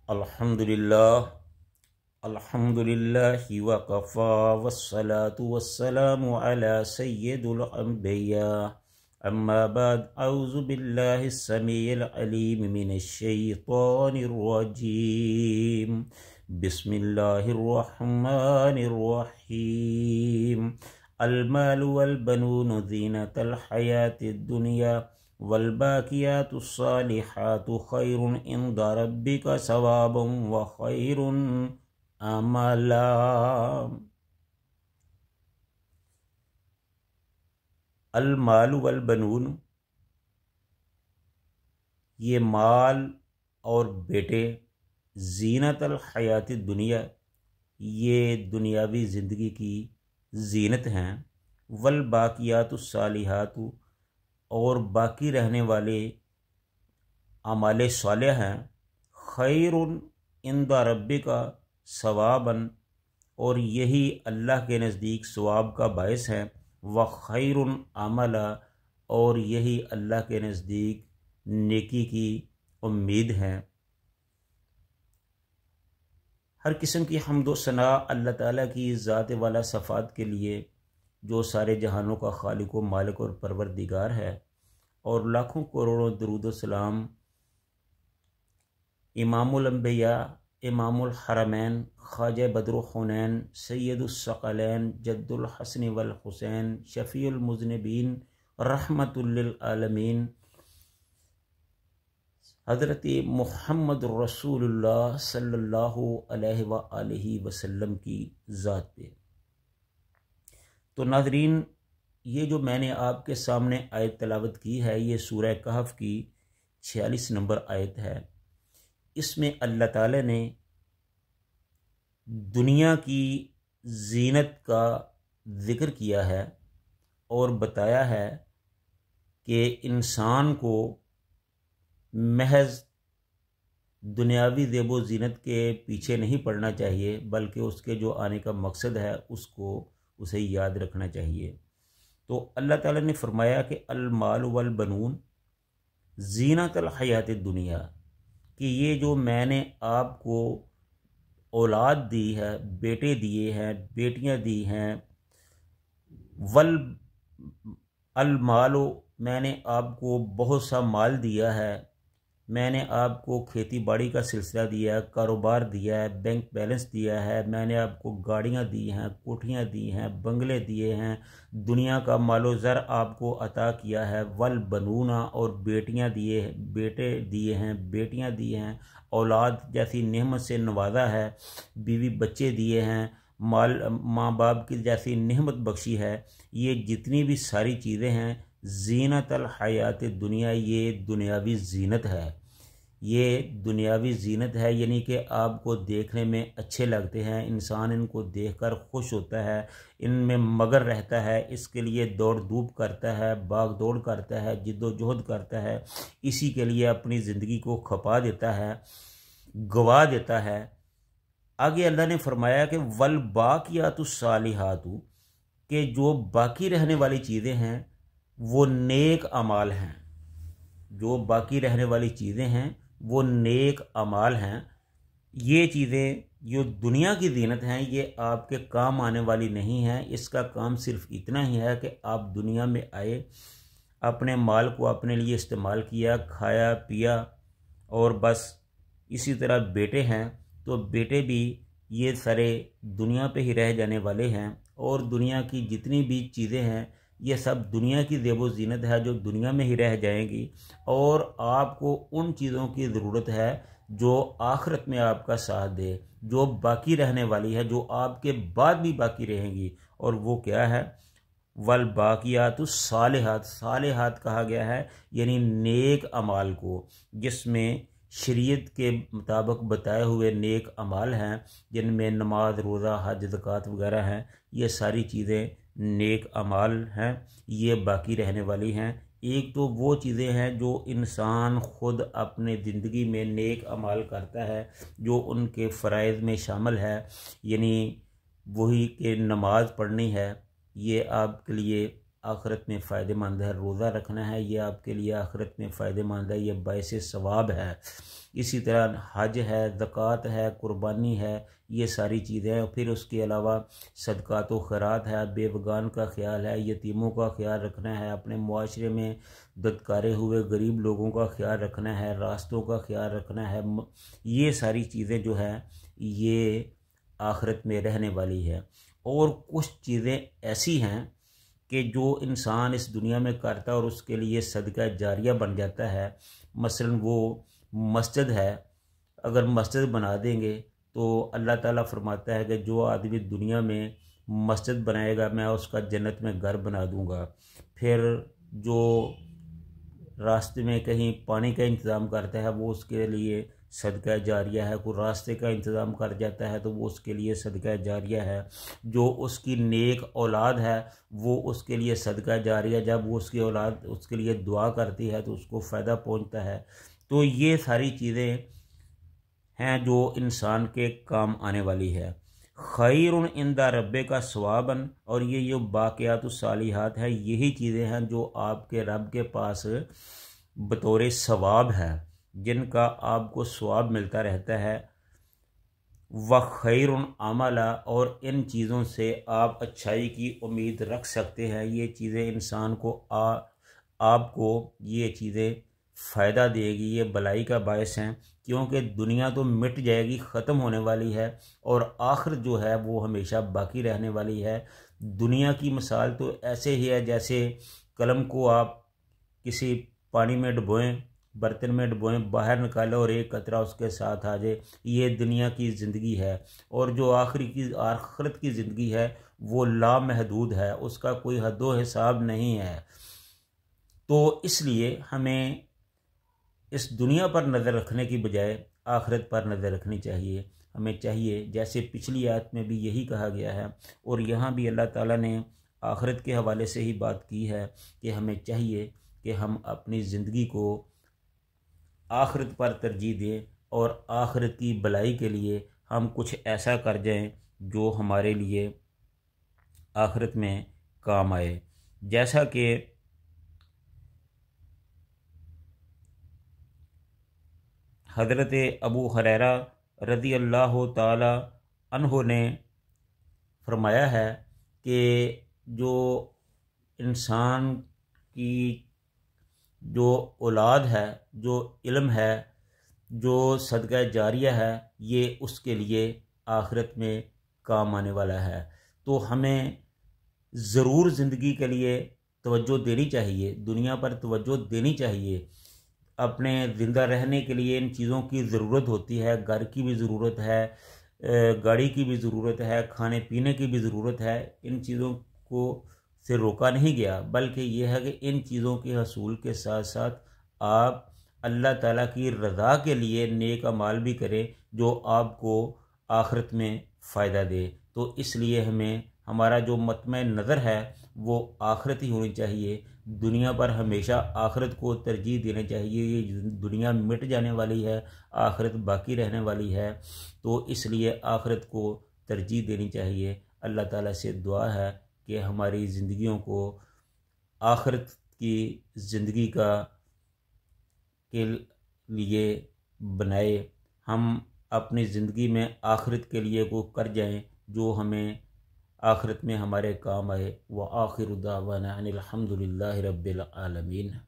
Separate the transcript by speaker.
Speaker 1: अल्हम्दुलिल्लाह अल्हम्दुलिल्लाहि वकफ़ा वस्सलातु वस्सलामु अला सय्यिदिल अंबिया अम्मा बाद औज़ु बिल्लाहिस समीइल अलीम मिनश शैतानिर रजीम बिस्मिल्लाहिर रहमानिर रहीम अल मालु वल बनूनु ज़ीनतल हयातिद दुनिया वल्बाकियातुस्सालिहातु खैरुन इंदा रब्बिका सवाबन व खैरुन अमला। अल मालु वल बनून, ये माल और बेटे, जीनतल हयाती दुनिया, ये दुनियावी ज़िंदगी की जीनत हैं। वल बाकियातुस सालिहातु, और बाकी रहने वाले अमाले सालिह हैं। खैरुन इंदा रब्बिका सवाबन, और यही अल्लाह के नज़दीक सवाब का बायस है। व खैरुन अमला, और यही अल्लाह के नज़दीक नेकी की उम्मीद है। हर किस्म की हम्दो सना अल्लाह ताला की ज़ात वाला सफ़ात के लिए, जो सारे जहानों का खालिक व मालिक और परवरदिगार है। और लाखों करोड़ों दरूद सलाम इमामुल अंबिया, इमामुल हरमैन, ख्वाजा बद्रुल हुनैन, सैयदुस सकलैन, जद्दुल हसन वल हुसैन, शफ़ीउल मुज़निबीन, रहमतुल लिल आलमीन, हज़रत मुहम्मद रसूलुल्लाह सल्लल्लाहु अलैहि व आलिहि वसल्लम की ज़ात पे। तो नाज़रीन, ये जो मैंने आपके सामने आयत तलावत की है, ये सूरह कहफ की 46 नंबर आयत है। इसमें अल्लाह ताला ने दुनिया की जीनत का ज़िक्र किया है और बताया है कि इंसान को महज दुनियावी ज़ेबो ज़ीनत के पीछे नहीं पड़ना चाहिए, बल्कि उसके जो आने का मकसद है उसको उसे याद रखना चाहिए। तो अल्लाह ताला ने फरमाया कि अल माल वल बनून ज़ीनतल हयात दुनिया, कि ये जो मैंने आपको औलाद दी है, बेटे दिए हैं, बेटियां दी हैं। वल अल मालो, मैंने आपको बहुत सा माल दिया है। मैंने आपको खेती बाड़ी का सिलसिला दिया है, कारोबार दिया है, बैंक बैलेंस दिया है। मैंने आपको गाड़ियाँ दी हैं, कोठियाँ दी हैं, बंगले दिए हैं, दुनिया का मालो ज़र आपको अता किया है। वल बनूना, और बेटियाँ दिए, बेटे दिए हैं, बेटियाँ दी हैं, औलाद जैसी नेमत से नवाजा है, बीवी बच्चे दिए हैं, माल माँ बाप की जैसी नेमत बख्शी है। ये जितनी भी सारी चीज़ें हैं, ज़ीनतल हयात दुनिया, ये दुनियावी ज़ीनत है। ये दुनियावी ज़ीनत है, यानी कि आपको देखने में अच्छे लगते हैं, इंसान इनको देखकर खुश होता है, इनमें मगर रहता है, इसके लिए दौड़ धूप करता है, भाग दौड़ करता है, जिद्दोजहद करता है, इसी के लिए अपनी ज़िंदगी को खपा देता है, गवा देता है। आगे अल्लाह ने फरमाया कि वल बाकियातुस सालिहातु, के जो बाकी रहने वाली चीज़ें हैं वो नेक अमाल हैं। जो बाकी रहने वाली चीज़ें हैं वो नेक अमाल हैं। ये चीज़ें जो दुनिया की ज़ीनत हैं, ये आपके काम आने वाली नहीं हैं। इसका काम सिर्फ इतना ही है कि आप दुनिया में आए, अपने माल को अपने लिए इस्तेमाल किया, खाया पिया, और बस। इसी तरह बेटे हैं, तो बेटे भी ये सारे दुनिया पे ही रह जाने वाले हैं। और दुनिया की जितनी भी चीज़ें हैं, ये सब दुनिया की ज़ेबो ज़ीनत है जो दुनिया में ही रह जाएंगी। और आपको उन चीज़ों की ज़रूरत है जो आखिरत में आपका साथ दे, जो बाकी रहने वाली है, जो आपके बाद भी बाकी रहेंगी। और वो क्या है? वल बाकियातुस सालिहात, सालिहात कहा गया है यानी नेक अमाल को, जिसमें शरीयत के मुताबिक बताए हुए नेक अमाल हैं, जिनमें नमाज, रोज़ा, हज, ज़कात वगैरह हैं। ये सारी चीज़ें नेक अमाल हैं, ये बाकी रहने वाली हैं। एक तो वो चीज़ें हैं जो इंसान ख़ुद अपने ज़िंदगी में नेक अमाल करता है, जो उनके फ़राइज़ में शामिल है, यानी वही कि नमाज पढ़नी है, ये आपके लिए आखिरत में फ़ायदेमंद है। रोज़ा रखना है, ये आपके लिए आखिरत में फ़ायदेमंद है, ये बाइस सवाब है। इसी तरह हज है, ज़कात है, कुर्बानी है, ये सारी चीज़ें हैं। फिर उसके अलावा सदक़ात व खैरात है, बेवगान का ख्याल है, यतीमों का ख्याल रखना है, अपने मुआशरे में दत्कारे हुए गरीब लोगों का ख्याल रखना है, रास्तों का ख्याल रखना है। ये सारी चीज़ें जो है ये आखिरत में रहने वाली है। और कुछ चीज़ें ऐसी हैं कि जो इंसान इस दुनिया में करता है और उसके लिए सदका जारिया बन जाता है। मसलन वो मस्जिद है, अगर मस्जिद बना देंगे तो अल्लाह ताला फरमाता है कि जो आदमी दुनिया में मस्जिद बनाएगा मैं उसका जन्नत में घर बना दूंगा। फिर जो रास्ते में कहीं पानी का इंतज़ाम करता है वो उसके लिए सदका जारिया है। कोई रास्ते का इंतज़ाम कर जाता है तो वो उसके लिए सदका जारिया है। जो उसकी नेक औलाद है वो उसके लिए सदका जारिया, जब वो उसकी औलाद उसके लिए दुआ करती है तो उसको फ़ायदा पहुंचता है। तो ये सारी चीज़ें हैं जो इंसान के काम आने वाली है। खैरुन इंदा रब्बे का सवाबन, और ये जो बाक़ियातुस सालिहात है यही चीज़ें हैं जो आपके रब के पास बतौर सवाब है, जिनका आपको सवाब मिलता रहता है। व खैरुन अमला, और इन चीज़ों से आप अच्छाई की उम्मीद रख सकते हैं। ये चीज़ें इंसान को आपको ये चीज़ें फ़ायदा देगी, ये भलाई का बायस हैं। क्योंकि दुनिया तो मिट जाएगी, ख़त्म होने वाली है, और आखिर जो है वो हमेशा बाकी रहने वाली है। दुनिया की मिसाल तो ऐसे ही है जैसे कलम को आप किसी पानी में डुबोएं, बर्तन में डुबोएं, बाहर निकालो और एक कतरा उसके साथ आ जाए। ये दुनिया की ज़िंदगी है। और जो आखिरत की ज़िंदगी है वो लामहदूद है, उसका कोई हद्दो हिसाब नहीं है। तो इसलिए हमें इस दुनिया पर नज़र रखने की बजाय आखिरत पर नज़र रखनी चाहिए। हमें चाहिए, जैसे पिछली आयत में भी यही कहा गया है और यहाँ भी अल्लाह ताला ने आखिरत के हवाले से ही बात की है कि हमें चाहिए कि हम अपनी ज़िंदगी को आखिरत पर तरजीह दें और आखिरत की भलाई के लिए हम कुछ ऐसा कर जाएं जो हमारे लिए आखिरत में काम आए। जैसा कि हज़रत अबू हुरैरा रज़ी अल्लाह ताला अन्हु ने फरमाया है कि जो इंसान की जो औलाद है, जो इल्म है, जो सदका जारिया है, ये उसके लिए आखिरत में काम आने वाला है। तो हमें ज़रूर ज़िंदगी के लिए तवज्जो देनी चाहिए, दुनिया पर तवज्जो देनी चाहिए। अपने ज़िंदा रहने के लिए इन चीज़ों की ज़रूरत होती है। घर की भी ज़रूरत है, गाड़ी की भी ज़रूरत है, खाने पीने की भी ज़रूरत है। इन चीज़ों को से रोका नहीं गया, बल्कि यह है कि इन चीज़ों के हसूल के साथ साथ आप अल्लाह ताला की रज़ा के लिए नेक अमाल भी करें जो आपको आखिरत में फ़ायदा दे। तो इसलिए हमें हमारा जो मतमे नज़र है वो आखिरत ही होनी चाहिए। दुनिया पर हमेशा आखिरत को तरजीह देनी चाहिए। ये दुनिया मिट जाने वाली है, आखिरत बाकी रहने वाली है। तो इसलिए आखिरत को तरजीह देनी चाहिए। अल्लाह ताला से दुआ है कि हमारी ज़िंदगियों को आखिरत की ज़िंदगी के लिए बनाए। हम अपनी ज़िंदगी में आखिरत के लिए वो कर जाएं जो हमें आखिरत में हमारे काम आए। व आखिरु दावाना अनिल हम्दुलिल्लाहि रब्बिल आलमीन।